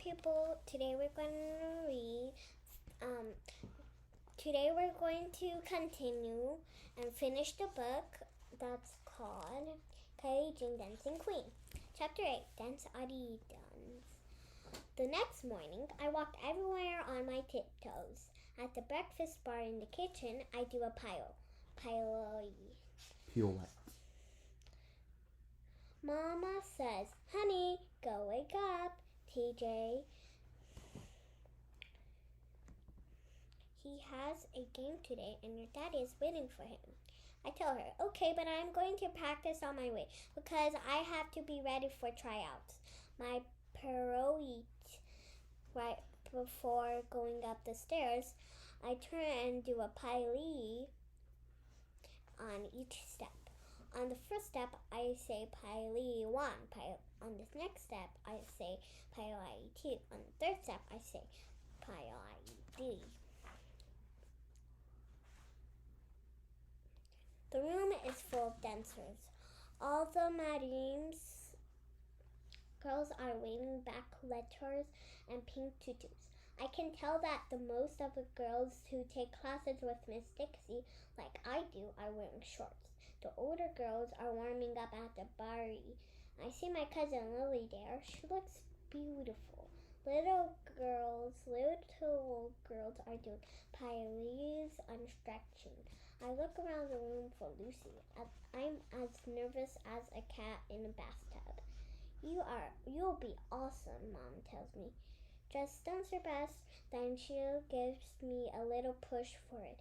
people. Today we're going to read. Today we're going to continue and finish the book that's called Kylie Jean Dancing Queen. Chapter 8, Dance Audie Dance. The next morning, I walked everywhere on my tiptoes. At the breakfast bar in the kitchen, I do a pirouette. Mama says, "Honey, go wake up, TJ. He has a game today and your daddy is waiting for him." I tell her, "Okay, but I'm going to practice on my way because I have to be ready for tryouts." My pirouette right before going up the stairs, I turn and do a Kylie on each step. On the first step, I say Kylie 1. On the next step, I say Kylie 2. On the third step, I say Kylie 3. The room is full of dancers. All the Madam's girls are wearing black letters and pink tutus. I can tell that the most of the girls who take classes with Miss Dixie, like I do, are wearing shorts. The older girls are warming up at the bar. I see my cousin Lily there. She looks beautiful. Little girls are doing pirouettes and stretching. I look around the room for Lucy. I'm as nervous as a cat in a bathtub. You'll be awesome, Mom tells me. Just dance your best, then she gives me a little push for it.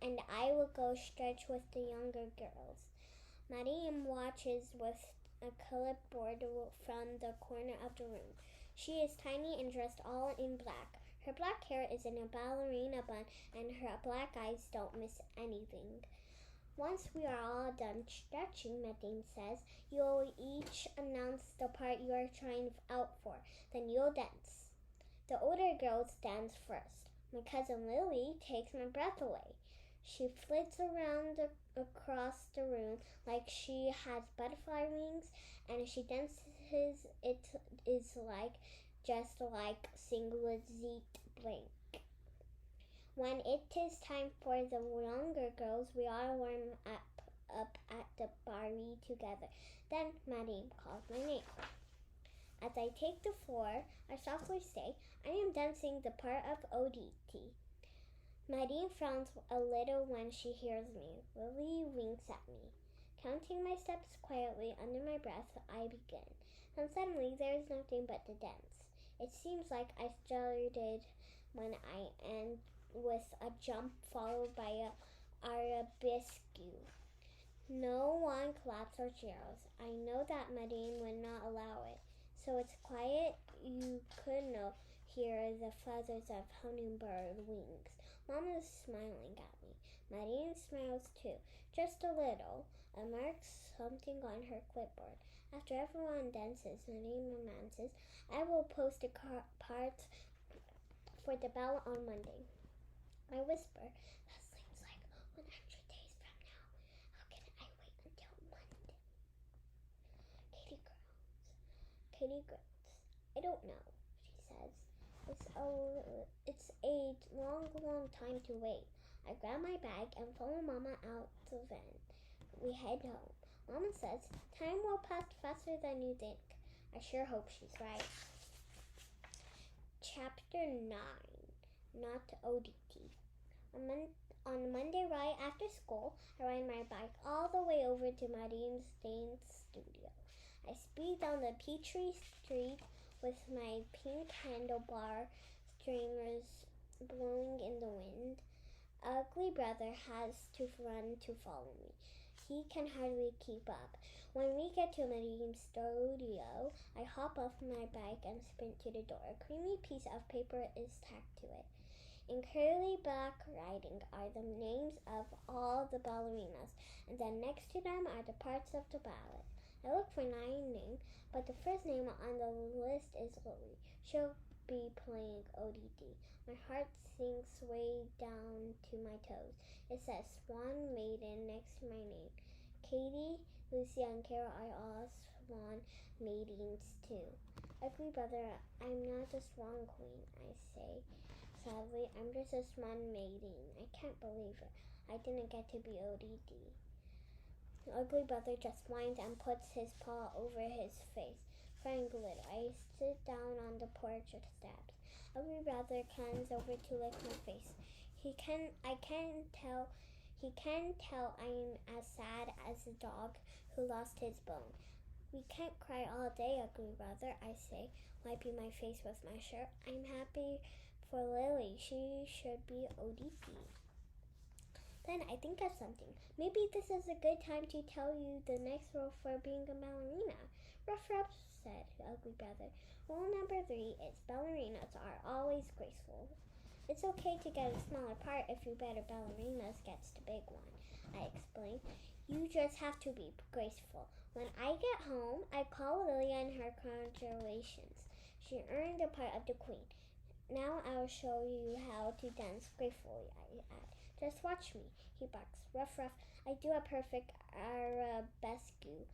And I will go stretch with the younger girls. Madame watches with a clipboard from the corner of the room. She is tiny and dressed all in black. Her black hair is in a ballerina bun and her black eyes don't miss anything. Once we are all done stretching, Madame says, "You'll each announce the part you are trying out for. Then you'll dance." The older girls dance first. My cousin Lily takes my breath away. She flits around across the room like she has butterfly wings, and she dances. It is just like Singlezit Blank. When it is time for the younger girls, we all warm up at the bar together. Then Madame calls my name. As I take the floor, I softly say, "I am dancing the part of ODT." Madame frowns a little when she hears me. Lily winks at me. Counting my steps quietly under my breath, I begin. And suddenly there is nothing but the dance. It seems like I started when I end with a jump followed by a arabesque. No one claps or cheers. I know that Madame would not allow it. So it's quiet. You could not hear the feathers of hummingbird wings. Mom is smiling at me. Madame smiles too, just a little, and marks something on her clipboard. After everyone dances, Madame announces, "I will post a part for the ballot on Monday." I whisper, "That seems like 100 days from now. How can I wait until Monday?" Katie grunts. "I don't know," she says. It's a long time to wait." I grab my bag and follow Mama out the van. We head home. Mama says, "Time will pass faster than you think." I sure hope she's right. Chapter 9, Not ODT. On Monday right after school, I ride my bike all the way over to Madame's dance studio. I speed down the Peachtree Street with my pink handlebar streamers blowing in the wind. Ugly brother has to run to follow me. He can hardly keep up. When we get to Madame's studio, I hop off my bike and sprint to the door. A creamy piece of paper is tacked to it. In curly black writing are the names of all the ballerinas, and then next to them are the parts of the ballet. I look for my name, but the first name on the list is Lily. She'll be playing ODT. My heart sinks way down to my toes. It says Swan Maiden next to my name. Katie, Lucy, and Carol are all Swan Maidens too. Ugly brother, I'm not a strong queen, I say. Sadly, I'm just a swan maiden. I can't believe it. I didn't get to be ODD. The ugly brother just whines and puts his paw over his face. Crying a little, I sit down on the porch steps. Ugly brother comes over to lick my face. He can tell I'm as sad as a dog who lost his bone. We can't cry all day, ugly brother, I say, wiping my face with my shirt. I'm happy for Lily. She should be ODD. Then I think of something. Maybe this is a good time to tell you the next rule for being a ballerina. Ruff, ruff, said ugly brother. Rule number 3 is ballerinas are always graceful. It's okay to get a smaller part if your better ballerinas gets the big one, I explained. You just have to be graceful. When I get home, I call Lily and her congratulations. She earned the part of the queen. Now I'll show you how to dance gracefully, I add. Just watch me, he barks. Ruff, ruff, I do a perfect arabesque.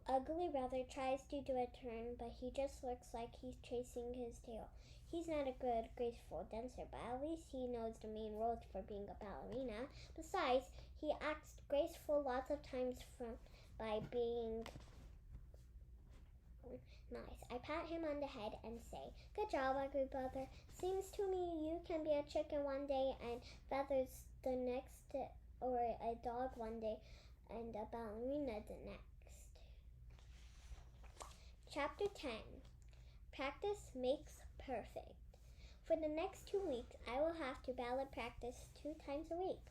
Ugly brother tries to do a turn, but he just looks like he's chasing his tail. He's not a good, graceful dancer, but at least he knows the main rules for being a ballerina. Besides, he acts graceful lots of times by being nice. I pat him on the head and say, good job, ugly brother. Seems to me you can be a chicken one day and feathers the next, or a dog one day and a ballerina the next. Chapter 10. Practice makes perfect. For the next 2 weeks, I will have to ballet practice 2 times a week.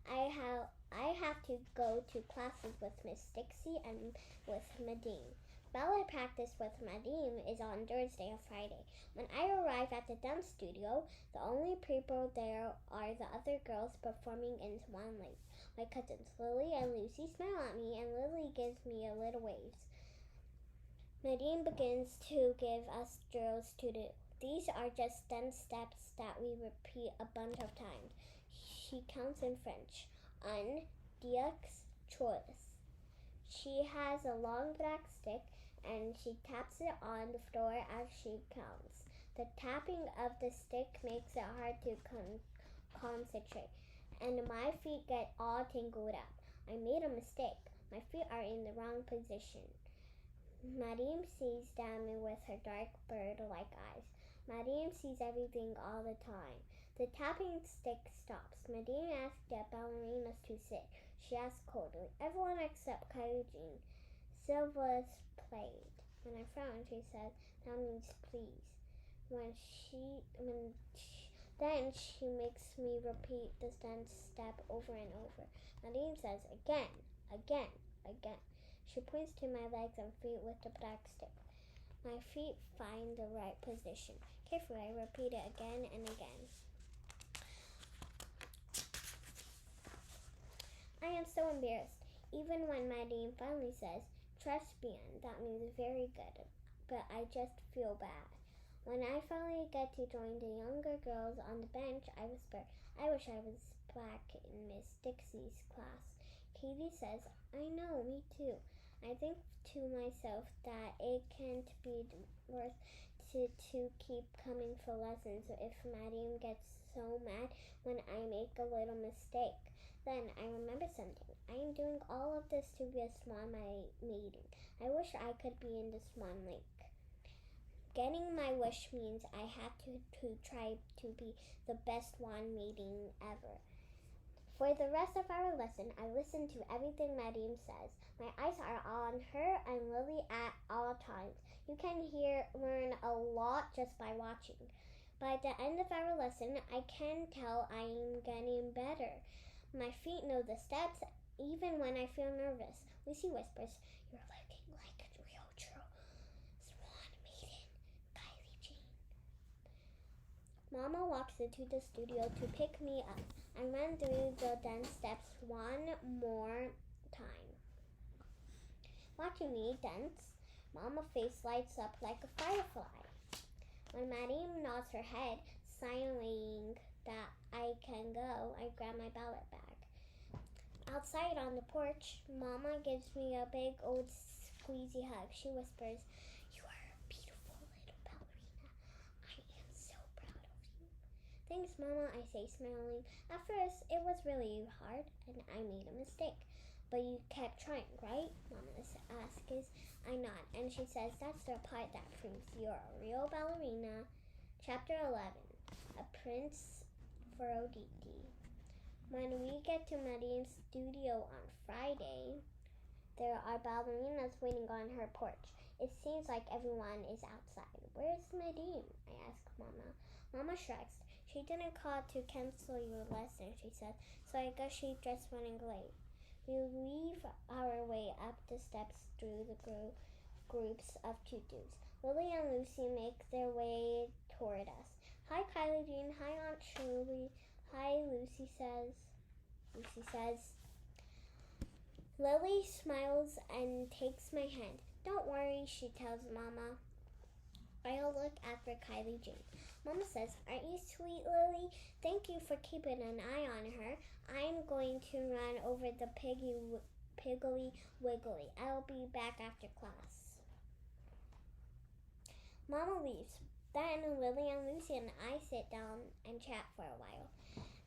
I have to go to classes with Miss Dixie and with Nadine. Ballet practice with Nadine is on Thursday and Friday. When I arrive at the dance studio, the only people there are the other girls performing in Swan Lake. My cousins Lily and Lucy smile at me, and Lily gives me a little waves. Nadine begins to give us drills to do. These are just dance steps that we repeat a bunch of times. She counts in French. Un, deux, trois. She has a long black stick and she taps it on the floor as she counts. The tapping of the stick makes it hard to concentrate, and my feet get all tangled up. I made a mistake. My feet are in the wrong position. Mariam sees them with her dark bird-like eyes. Mariam sees everything all the time. The tapping stick stops. Mariam asks the ballerinas to sit. She asks coldly. Everyone except Kylie Jean. Sylva's played. When I frown, she says, that means please. Then she makes me repeat the dance step over and over. Mariam says, again, again, again. She points to my legs and feet with the black stick. My feet find the right position. Carefully, I repeat it again and again. I am so embarrassed. Even when Madeline finally says, "Trust bien," that means very good, but I just feel bad. When I finally get to join the younger girls on the bench, I whisper, "I wish I was back in Miss Dixie's class." Katie says, "I know, me too." I think to myself that it can't be worth to keep coming for lessons if Madeline gets so mad when I make a little mistake. Then I remember something. I am doing all of this to be a swan maiden. I wish I could be in the Swan Lake. Getting my wish means I have to try to be the best swan maiden ever. For the rest of our lesson, I listen to everything Madeline says. My eyes are on her and Lily at all times. You can learn a lot just by watching. By the end of our lesson, I can tell I am getting better. My feet know the steps, even when I feel nervous. Lucy whispers, "You're looking like a real true swan maiden, Kylie Jean." Mama walks into the studio to pick me up. I run through the dance steps one more time. Watching me dance, Mama's face lights up like a firefly. When Madeline nods her head, signaling that I can go, I grab my ballet bag. Outside on the porch, Mama gives me a big old squeezy hug. She whispers, "You are beautiful." Thanks, Mama, I say, smiling. At first, it was really hard, and I made a mistake. But you kept trying, right? Mama asks. I nod, and she says, that's the part that proves you're a real ballerina. Chapter 11, A Prince for Oditi. When we get to Marine's studio on Friday, there are ballerinas waiting on her porch. It seems like everyone is outside. Where's Nadine? I ask Mama. Mama shrugs. She didn't call to cancel your lesson, she said, so I guess she's just running late. We weave our way up the steps through the groups of tutus. Lily and Lucy make their way toward us. Hi, Kylie Jean. Hi, Aunt Shirley. Hi, Lucy says. Lily smiles and takes my hand. Don't worry, she tells Mama. I'll look after Kylie Jean. Mama says, aren't you sweet, Lily? Thank you for keeping an eye on her. I'm going to run over the Piggly Wiggly. I'll be back after class. Mama leaves. Then Lily and Lucy and I sit down and chat for a while.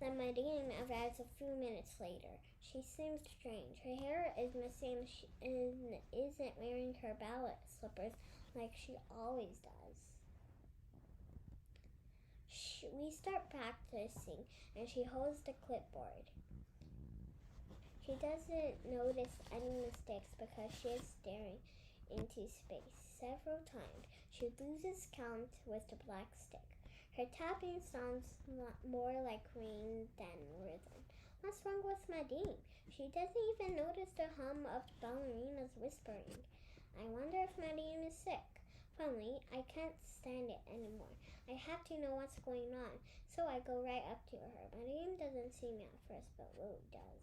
Then Nadine arrives a few minutes later. She seems strange. Her hair is missing. She isn't wearing her ballet slippers like she always does. We start practicing, and she holds the clipboard. She doesn't notice any mistakes because she is staring into space. Several times, she loses count with the black stick. Her tapping sounds more like rain than rhythm. What's wrong with Nadine? She doesn't even notice the hum of the ballerinas whispering. I wonder if Nadine is sick. Finally, I can't stand it anymore. I have to know what's going on, so I go right up to her. Nadine doesn't see me at first, but Lily does.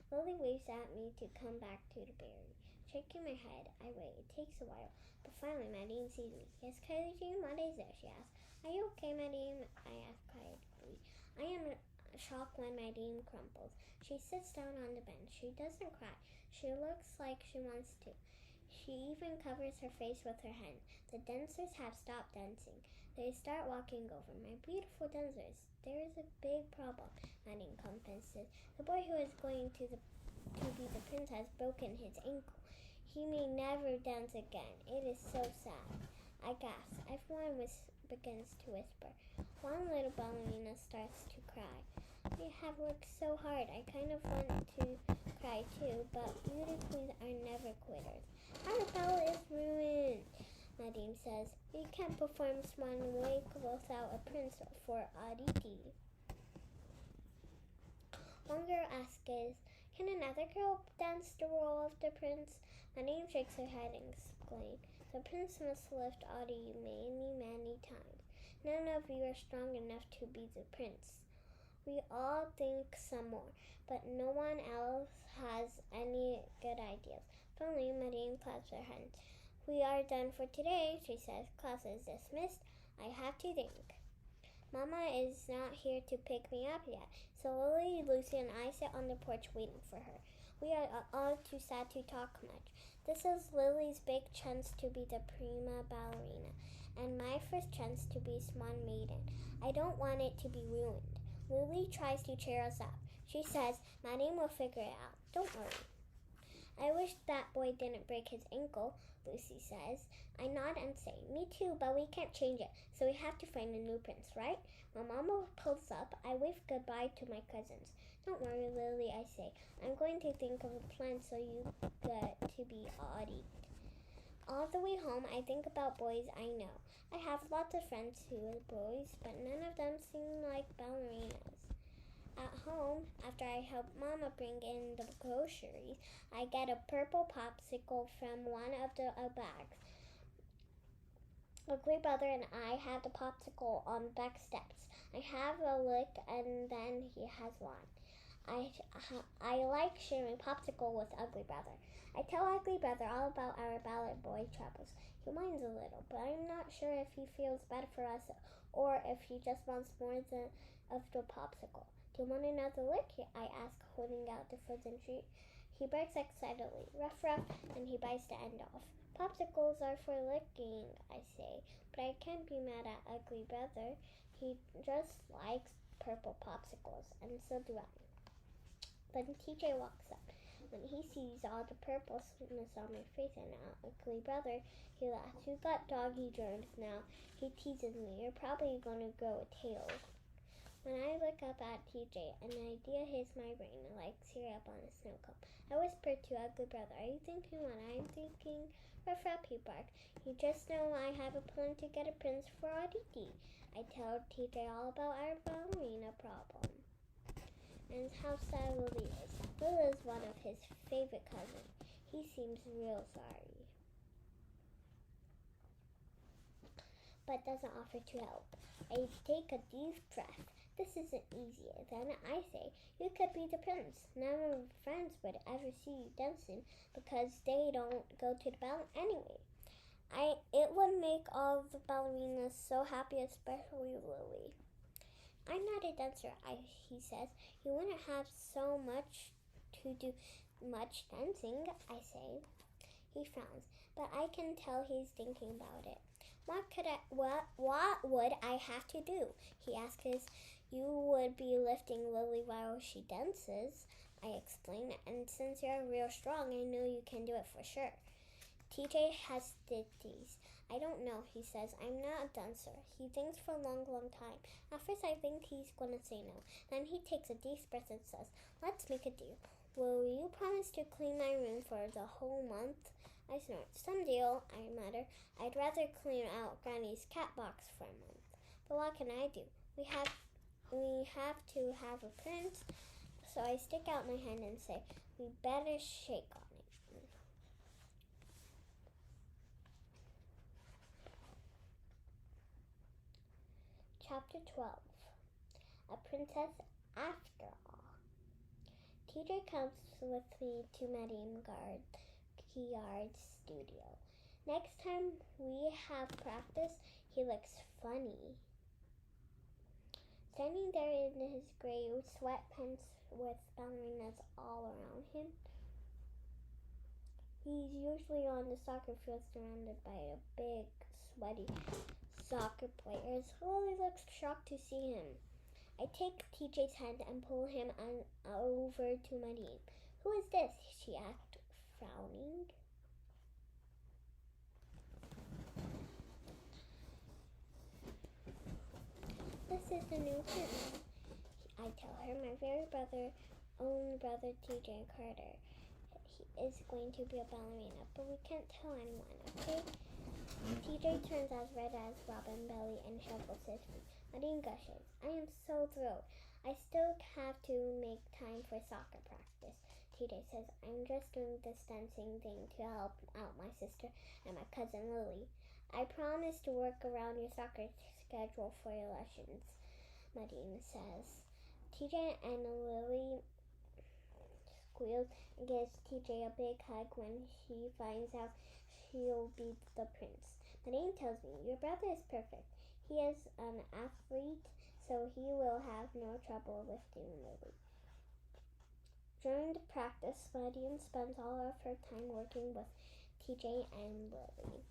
Lily waves at me to come back to the berry. Shaking my head, I wait. It takes a while, but finally Nadine sees me. Yes, Kylie Jean, what is it? She asks. Are you okay, Nadine? I ask quietly. I am shocked when Nadine crumbles. She sits down on the bench. She doesn't cry. She looks like she wants to. She even covers her face with her hand. The dancers have stopped dancing. They start walking over. My beautiful dancers, there is a big problem, Nadine confesses. The boy who is going to be the prince has broken his ankle. He may never dance again. It is so sad. I gasp. Everyone begins to whisper. One little ballerina starts to cry. We have worked so hard. I kind of want to cry too, but beauty queens are never quitters. Our ballet is ruined, Nadine says. We can't perform Swan Lake without a prince for Aditi. One girl asks, can another girl dance the role of the prince? Nadine shakes her head and exclaims, the prince must lift Aditi many, many times. None of you are strong enough to be the prince. We all think some more, but no one else has any good ideas. Finally, Nadine claps her hands. We are done for today, she says. Class is dismissed. I have to think. Mama is not here to pick me up yet, so Lily, Lucy, and I sit on the porch waiting for her. We are all too sad to talk much. This is Lily's big chance to be the prima ballerina, and my first chance to be Swan Maiden. I don't want it to be ruined. Lily tries to cheer us up. She says, Nadine will figure it out. Don't worry. I wish that boy didn't break his ankle, Lucy says. I nod and say, me too, but we can't change it, so we have to find a new prince, right? When Mama pulls up, I wave goodbye to my cousins. Don't worry, Lily, I say. I'm going to think of a plan so you get to be Audie. All the way home, I think about boys I know. I have lots of friends who are boys, but none of them seem like ballerinas. At home, after I help Mama bring in the groceries, I get a purple popsicle from one of the bags. Ugly Brother and I have the popsicle on the back steps. I have a lick and then he has one. I like sharing popsicle with Ugly Brother. I tell Ugly Brother all about our ballet boy troubles. He whines a little, but I'm not sure if he feels bad for us or if he just wants more of the popsicle. Do you want another lick? I ask, holding out the frozen treat. He barks excitedly, ruff, ruff, and he bites the end off. Popsicles are for licking, I say, but I can't be mad at Ugly Brother. He just likes purple popsicles, and so do I. Then TJ walks up. When he sees all the purple sweetness on my face and our ugly brother, he laughs. "You got doggy germs now." He teases me. "You're probably going to grow a tail." When I look up at TJ, an idea hits my brain like syrup on a snow cone. I whisper to ugly brother, "Are you thinking what I'm thinking?" "Ruff, ruff," he barks. "You just know I have a plan to get a prince for Aditi." I tell TJ all about our ballerina problem and how sad Lily is. Lily is one of his favorite cousins. He seems real sorry, but doesn't offer to help. I take a deep breath. This isn't easy. Then I say, "You could be the prince. None of your friends would ever see you dancing because they don't go to the ballet anyway. It would make all the ballerinas so happy, especially Lily." "I'm not a dancer," he says. "You wouldn't have so much to do much dancing," I say. He frowns, but I can tell he's thinking about it. What would I have to do?" he asks. "You would be lifting Lily while she dances," I explain. "And since you're real strong, I know you can do it for sure." TJ hesitates. "I don't know," he says. "I'm not a dancer." He thinks for a long, long time. At first I think he's going to say no. Then he takes a deep breath and says, "Let's make a deal. Will you promise to clean my room for the whole month?" I snort. "Some deal," I mutter. "I'd rather clean out Granny's cat box for a month. But what can I do? We have to have a prince." So I stick out my hand and say, "We better shake on it." Chapter 12. A Princess After All. TJ comes with me to Madame Guillard's studio. Next time we have practice, he looks funny. Standing there in his gray sweatpants with ballerinas all around him. He's usually on the soccer field surrounded by a big, sweaty soccer players. Lily looks shocked to see him. I take TJ's hand and pull him over to Madame. "Who is this?" she asked, frowning. "This is the new prince," I tell her. "My very own brother TJ Carter. He is going to be a ballerina, but we can't tell anyone, okay?" TJ turns as red as robin belly and shuffles his feet. Madame gushes. I am so thrilled. "I still have to make time for soccer practice," TJ says. "I'm just doing this dancing thing to help out my sister and my cousin Lily. I promise to work around your soccer schedule for your lessons," Madame says. TJ and Lily squeals and gives TJ a big hug when she finds out she'll be the prince. Madame tells me, "Your brother is perfect. He is an athlete, so he will have no trouble lifting Lily." During the practice, Madame spends all of her time working with TJ and Lily.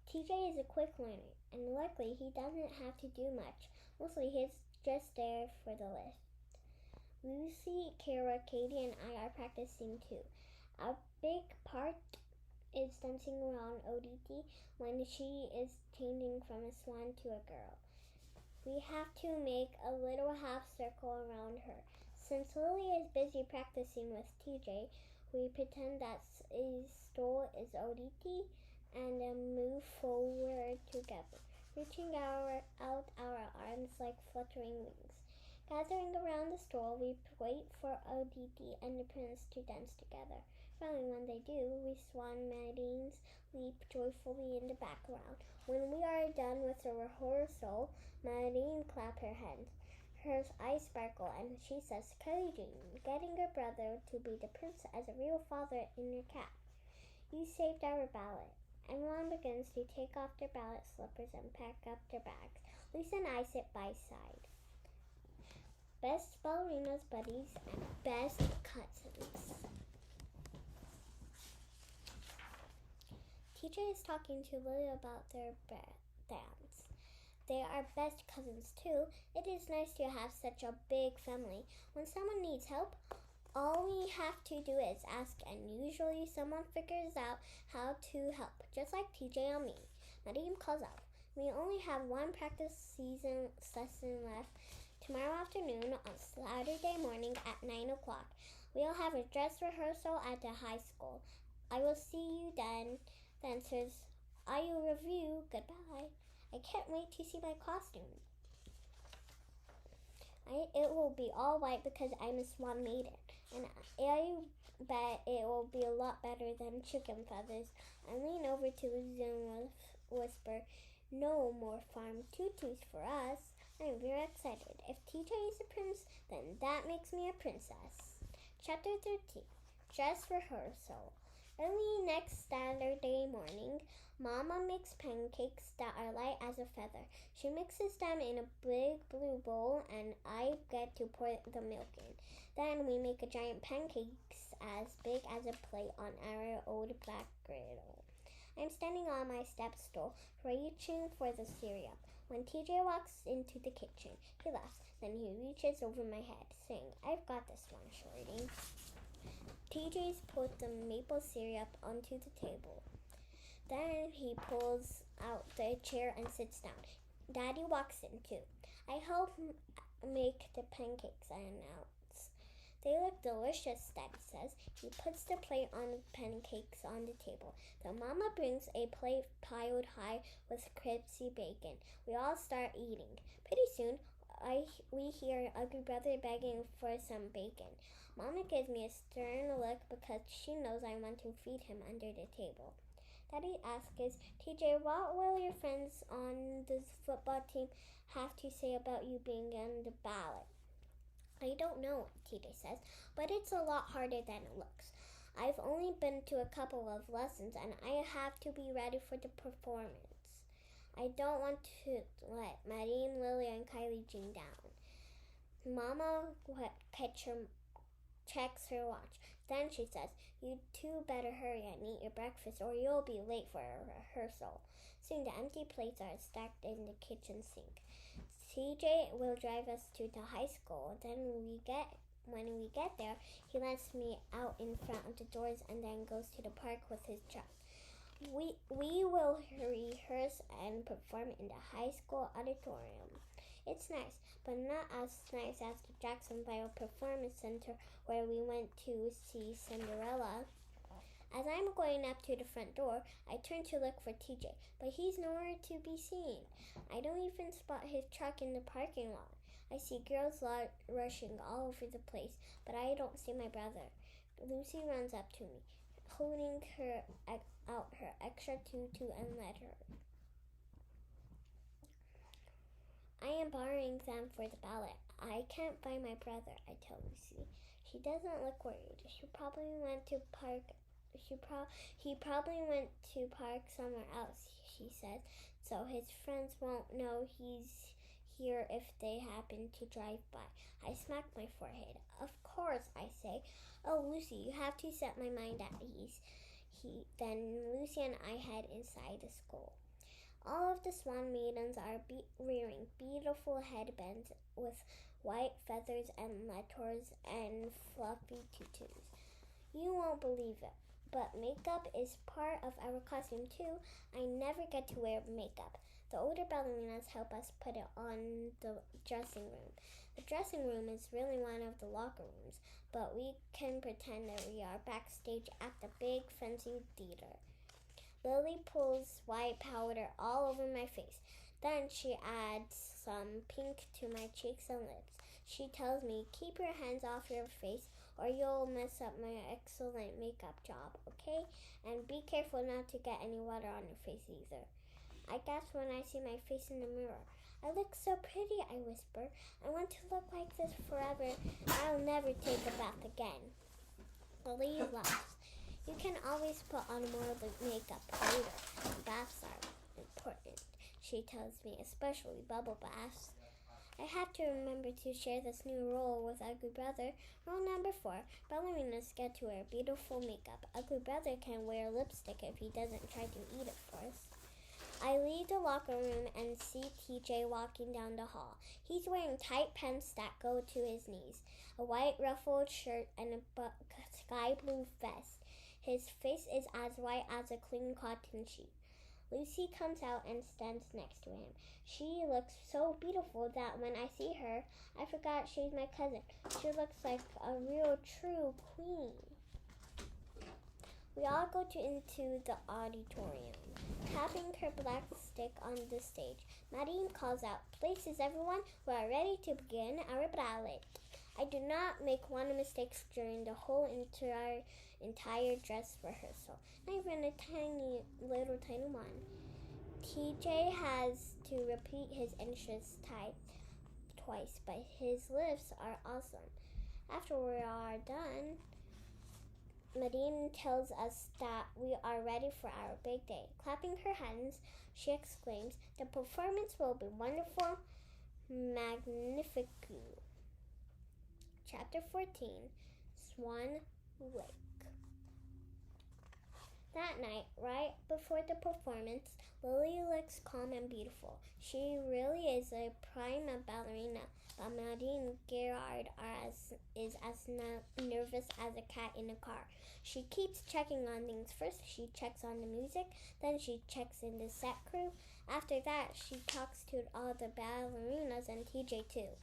TJ is a quick learner, and luckily he doesn't have to do much. Mostly he's just there for the lift. Lucy, Kara, Katie, and I are practicing too. A big part is dancing around Oditi when she is changing from a swan to a girl. We have to make a little half circle around her. Since Lily is busy practicing with TJ, we pretend that a stool is Oditi and move forward together, reaching out our arms like fluttering wings. Gathering around the stool, we wait for Oditi and the prince to dance together. Finally, when they do, we swan Madame's leap joyfully in the background. When we are done with the rehearsal, Madame claps her hands. Her eyes sparkle, and she says, "Kylie Jean, getting your brother to be the prince as a real father in your cap. You saved our ballet." Everyone begins to take off their ballet slippers and pack up their bags. Lisa and I sit by side. Best ballerinas buddies and best cousins. TJ is talking to Lily about their dance. They are best cousins too. It is nice to have such a big family. When someone needs help, all we have to do is ask, and usually someone figures out how to help, just like TJ and me. Nadim calls out. We only have one practice season session left tomorrow afternoon on Saturday morning at 9 o'clock. We'll have a dress rehearsal at the high school. I will see you then, dancers. IU review. Goodbye. I can't wait to see my costume. It will be all white because I'm a swan maiden, and I bet it will be a lot better than chicken feathers. I lean over to Lucy and whisper, no more farm tutus for us. I'm very excited. If TJ is a prince, then that makes me a princess. Chapter 13, Dress Rehearsal. Early next Saturday morning, Mama makes pancakes that are light as a feather. She mixes them in a big blue bowl, and I get to pour the milk in. Then we make a giant pancakes as big as a plate on our old black griddle. I'm standing on my step stool, reaching for the syrup. When TJ walks into the kitchen, he laughs. Then he reaches over my head, saying, I've got this one, Shorty. TJ's put the maple syrup onto the table. Then he pulls out the chair and sits down. Daddy walks in too. I help make the pancakes, I announce. They look delicious, Daddy says. He puts the plate on the pancakes on the table. Then Mama brings a plate piled high with crispy bacon. We all start eating. Pretty soon, we hear Ugly Brother begging for some bacon. Mama gives me a stern look because she knows I want to feed him under the table. Daddy asks, TJ, what will your friends on the football team have to say about you being on the ballot? I don't know, TJ says, but it's a lot harder than it looks. I've only been to a couple of lessons and I have to be ready for the performance. I don't want to let Maddie, Lily, and Kylie Jean down. Mama checks her watch. Then she says, you two better hurry and eat your breakfast or you'll be late for a rehearsal. Soon the empty plates are stacked in the kitchen sink. TJ will drive us to the high school. Then when we get there, he lets me out in front of the doors and then goes to the park with his truck. We will rehearse and perform in the high school auditorium. It's nice, but not as nice as the Jacksonville Performance Center where we went to see Cinderella. As I'm going up to the front door, I turn to look for TJ, but he's nowhere to be seen. I don't even spot his truck in the parking lot. I see girls rushing all over the place, but I don't see my brother. Lucy runs up to me, holding out her extra tutu and letter. I am borrowing them for the ballot. I can't find my brother, I tell Lucy. She doesn't look worried. He probably went to park somewhere else, she says, so his friends won't know he's here if they happen to drive by. I smack my forehead. Of course, I say. Oh, Lucy, you have to set my mind at ease. Then Lucy and I head inside the school. All of the swan maidens are wearing beautiful headbands with white feathers and letters and fluffy tutus. You won't believe it, but makeup is part of our costume too. I never get to wear makeup. The older ballerinas help us put it on the dressing room. The dressing room is really one of the locker rooms, but we can pretend that we are backstage at the big fancy theater. Lily pulls white powder all over my face. Then she adds some pink to my cheeks and lips. She tells me, keep your hands off your face or you'll mess up my excellent makeup job, okay? And be careful not to get any water on your face either. I gasp when I see my face in the mirror. I look so pretty, I whisper. I want to look like this forever. I'll never take a bath again. Lily laughs. You can always put on more of the makeup later. Baths are important, she tells me, especially bubble baths. I have to remember to share this new rule with Ugly Brother. Rule number 4. Ballerinas get to wear beautiful makeup. Ugly Brother can wear lipstick if he doesn't try to eat it first. I leave the locker room and see TJ walking down the hall. He's wearing tight pants that go to his knees, a white ruffled shirt, and a sky blue vest. His face is as white as a clean cotton sheet. Lucy comes out and stands next to him. She looks so beautiful that when I see her, I forgot she's my cousin. She looks like a real true queen. We all go into the auditorium, tapping her black stick on the stage. Madeline calls out, "Places, everyone, we are ready to begin our ballet." I do not make one mistake during the whole entire dress rehearsal, not even a tiny one. TJ has to repeat his entrance twice, but his lifts are awesome. After we are done, Nadine tells us that we are ready for our big day. Clapping her hands, she exclaims, "The performance will be wonderful, magnifique." Chapter 14, Swan Lake. That night, right before the performance, Lily looks calm and beautiful. She really is a prime ballerina, but Nadine Gerard is as nervous as a cat in a car. She keeps checking on things. First, she checks on the music, then she checks in the set crew. After that, she talks to all the ballerinas and TJ too.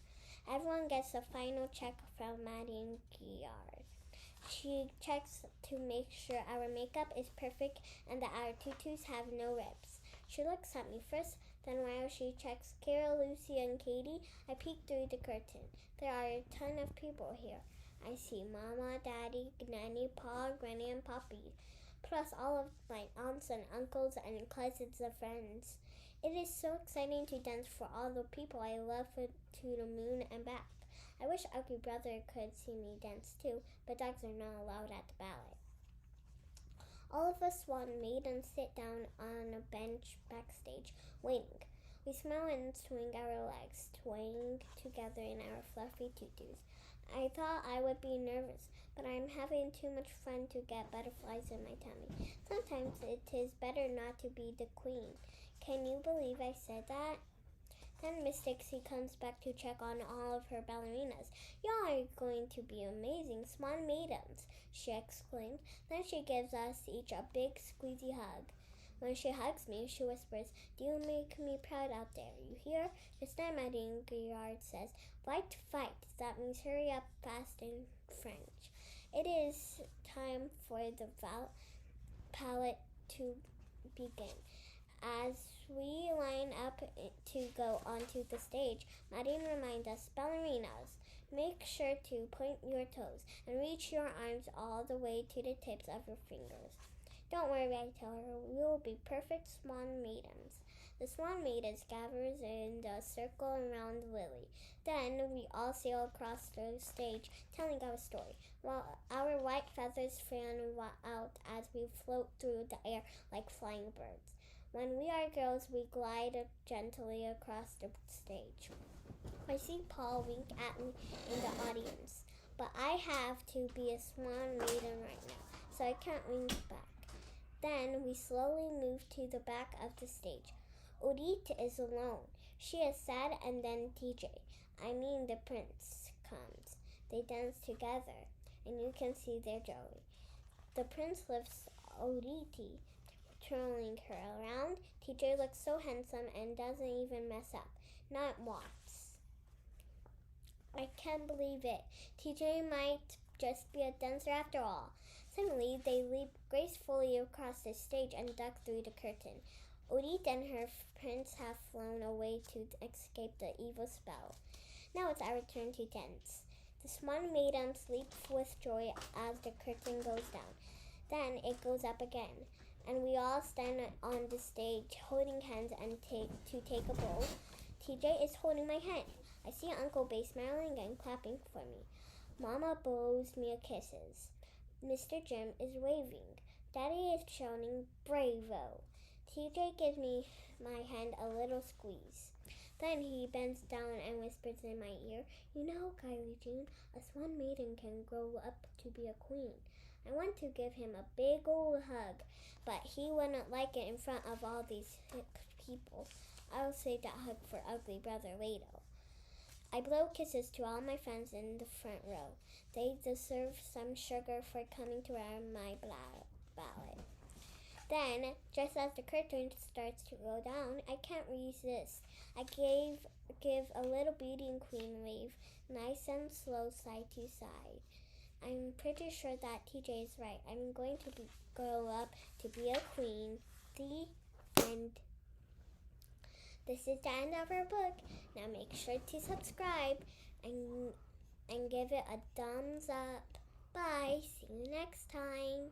Everyone gets a final check from Nadine Gerard. She checks to make sure our makeup is perfect and that our tutus have no rips. She looks at me first, then while she checks Carol, Lucy, and Katie, I peek through the curtain. There are a ton of people here. I see Mama, Daddy, Nanny, Pa, Granny, and Poppy, plus all of my aunts and uncles and cousins and friends. It is so exciting to dance for all the people I love to the moon and back. I wish Ugly Brother could see me dance too, but dogs are not allowed at the ballet. All of us swan maidens sit down on a bench backstage, waiting. We smile and swing our legs, swaying together in our fluffy tutus. I thought I would be nervous, but I'm having too much fun to get butterflies in my tummy. Sometimes it is better not to be the queen. Can you believe I said that? Then Miss Dixie comes back to check on all of her ballerinas. "Y'all are going to be amazing swan maidens," she exclaimed. Then she gives us each a big squeezy hug. When she hugs me, she whispers, "Do you make me proud out there? You hear?" Just then Madame Guillard says, "Fight, fight." That means hurry up fast in French. It is time for the ballet to begin. As we line up to go onto the stage, Madine reminds us, "Ballerinas, make sure to point your toes and reach your arms all the way to the tips of your fingers." "Don't worry," I tell her, "we will be perfect swan maidens." The swan maidens gathers in the circle around Lily. Then we all sail across the stage, telling our story, while our white feathers fan out as we float through the air like flying birds. When we are girls, we glide gently across the stage. I see Paul wink at me in the audience, but I have to be a swan maiden right now, so I can't wink back. Then we slowly move to the back of the stage. Odette is alone. She is sad, and then the prince, comes. They dance together, and you can see their joy. The prince lifts Odette, twirling her around. TJ looks so handsome and doesn't even mess up. Not once. I can't believe it. TJ might just be a dancer after all. Suddenly, they leap gracefully across the stage and duck through the curtain. Odette and her prince have flown away to escape the evil spell. Now it's our turn to dance. The swan maidens leap with joy as the curtain goes down. Then it goes up again, and we all stand on the stage holding hands and take a bow. TJ is holding my hand. I see Uncle Bay smiling and clapping for me. Mama blows me kisses. Mr. Jim is waving. Daddy is shouting, "Bravo!" TJ gives me my hand a little squeeze. Then he bends down and whispers in my ear, "You know, Kylie Jean, a swan maiden can grow up to be a queen." I want to give him a big old hug, but he wouldn't like it in front of all these people. I'll save that hug for ugly brother later. I blow kisses to all my friends in the front row. They deserve some sugar for coming to my ballot. Then, just as the curtain starts to go down, I can't resist. I give a little beauty and queen wave, nice and slow, side to side. I'm pretty sure that TJ is right. I'm going to grow up to be a queen. The end. This is the end of our book. Now make sure to subscribe and give it a thumbs up. Bye. See you next time.